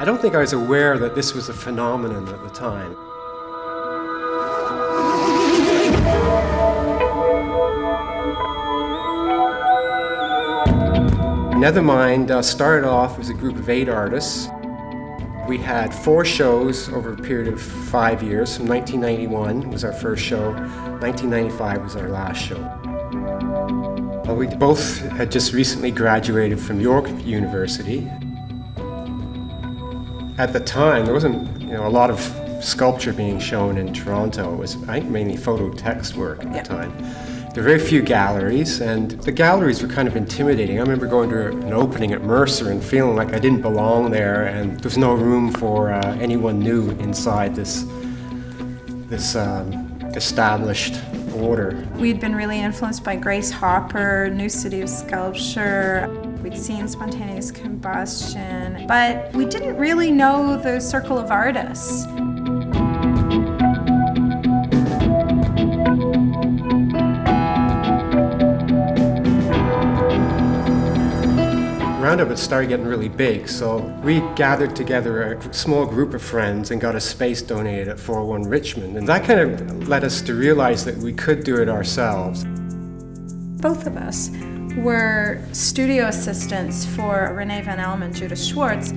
I don't think I was aware that this was a phenomenon at the time. NetherMind started off as a group of 8 artists. We had 4 shows over a period of 5 years. From 1991 was our first show, 1995 was our last show. We both had just recently graduated from York University. At the time, there wasn't a lot of sculpture being shown in Toronto. It was, I think, mainly photo text work at the time. There were very few galleries, and the galleries were kind of intimidating. I remember going to an opening at Mercer and feeling like I didn't belong there, and there was no room for anyone new inside this established order. We'd been really influenced by Grace Hopper, New City of Sculpture. We'd seen spontaneous combustion, but we didn't really know the circle of artists. Roundup had started getting really big, so we gathered together a small group of friends and got a space donated at 401 Richmond, and that kind of led us to realize that we could do it ourselves. Both of us were studio assistants for Renee Van Elm and Judith Schwartz.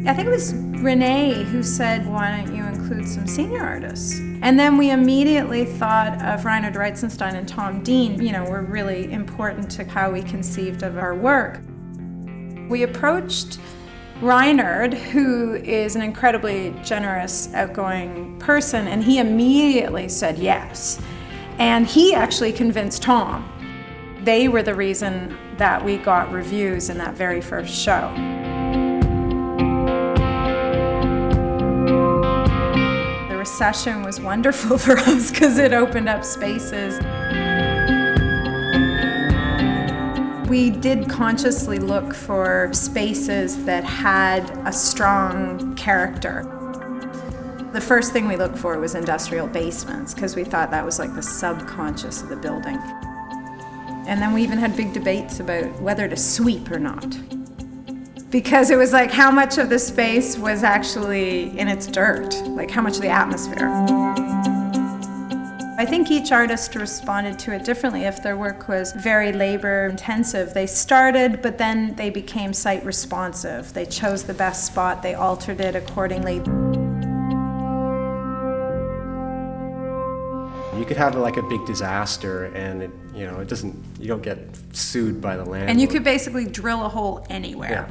I think it was Renee who said, why don't you include some senior artists? And then we immediately thought of Reinhard Reitzenstein and Tom Dean, were really important to how we conceived of our work. We approached Reinhard, who is an incredibly generous, outgoing person, and he immediately said yes. And he actually convinced Tom. They were the reason that we got reviews in that very first show. Session was wonderful for us because it opened up spaces. We did consciously look for spaces that had a strong character. The first thing we looked for was industrial basements because we thought that was like the subconscious of the building. And then we even had big debates about whether to sweep or not. Because it was like how much of the space was actually in its dirt, like how much of the atmosphere. I think each artist responded to it differently. If their work was very labor intensive, they started, but then they became site responsive. They chose the best spot, they altered it accordingly. You could have like a big disaster, and it doesn't. You don't get sued by the landlord. And you could basically drill a hole anywhere. Yeah.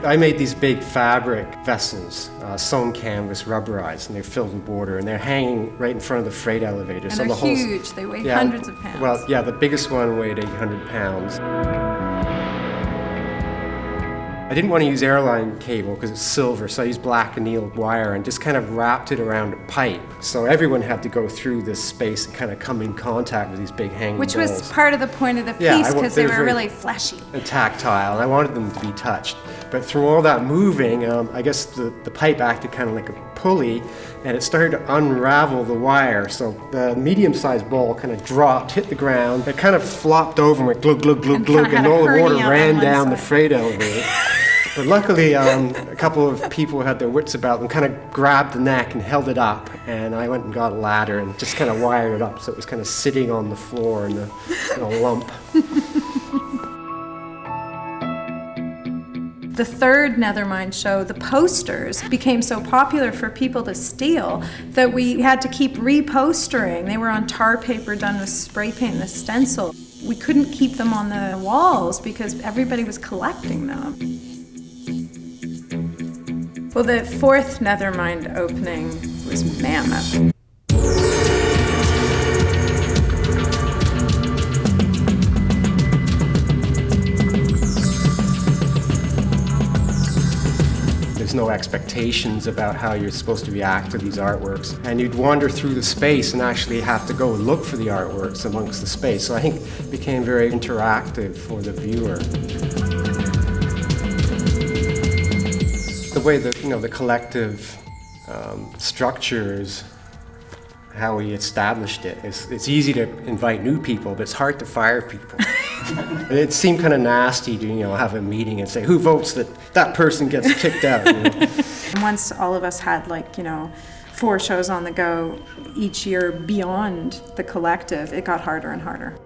I made these big fabric vessels, sewn canvas, rubberized, and they're filled with water, and they're hanging right in front of the freight elevator. And so they're the whole, huge. They weigh hundreds of pounds. Well, yeah, the biggest one weighed 800 pounds. I didn't want to use airline cable because it's silver, so I used black annealed wire and just kind of wrapped it around a pipe. So everyone had to go through this space and kind of come in contact with these big hanging Which balls. was part of the point of the piece because they were really fleshy. And tactile, and I wanted them to be touched. But through all that moving, I guess the pipe acted kind of like a pulley, and it started to unravel the wire. So the medium-sized ball kind of dropped, hit the ground, it kind of flopped over and went glug, glug, glug, glug, and all the water ran down the freight elevator. But luckily, a couple of people had their wits about them, kind of grabbed the neck and held it up, and I went and got a ladder and just kind of wired it up so it was kind of sitting on the floor in a lump. The third NetherMind show, the posters became so popular for people to steal that we had to keep repostering. They were on tar paper done with spray paint and a stencil. We couldn't keep them on the walls because everybody was collecting them. Well, the fourth NetherMind opening was mammoth. There's no expectations about how you're supposed to react to these artworks. And you'd wander through the space and actually have to go and look for the artworks amongst the space. So I think it became very interactive for the viewer. The way that, the collective structures how we established it. It's easy to invite new people, but it's hard to fire people. It seemed kind of nasty to have a meeting and say, who votes that person gets kicked out? And once all of us had 4 shows on the go each year beyond the collective, it got harder and harder.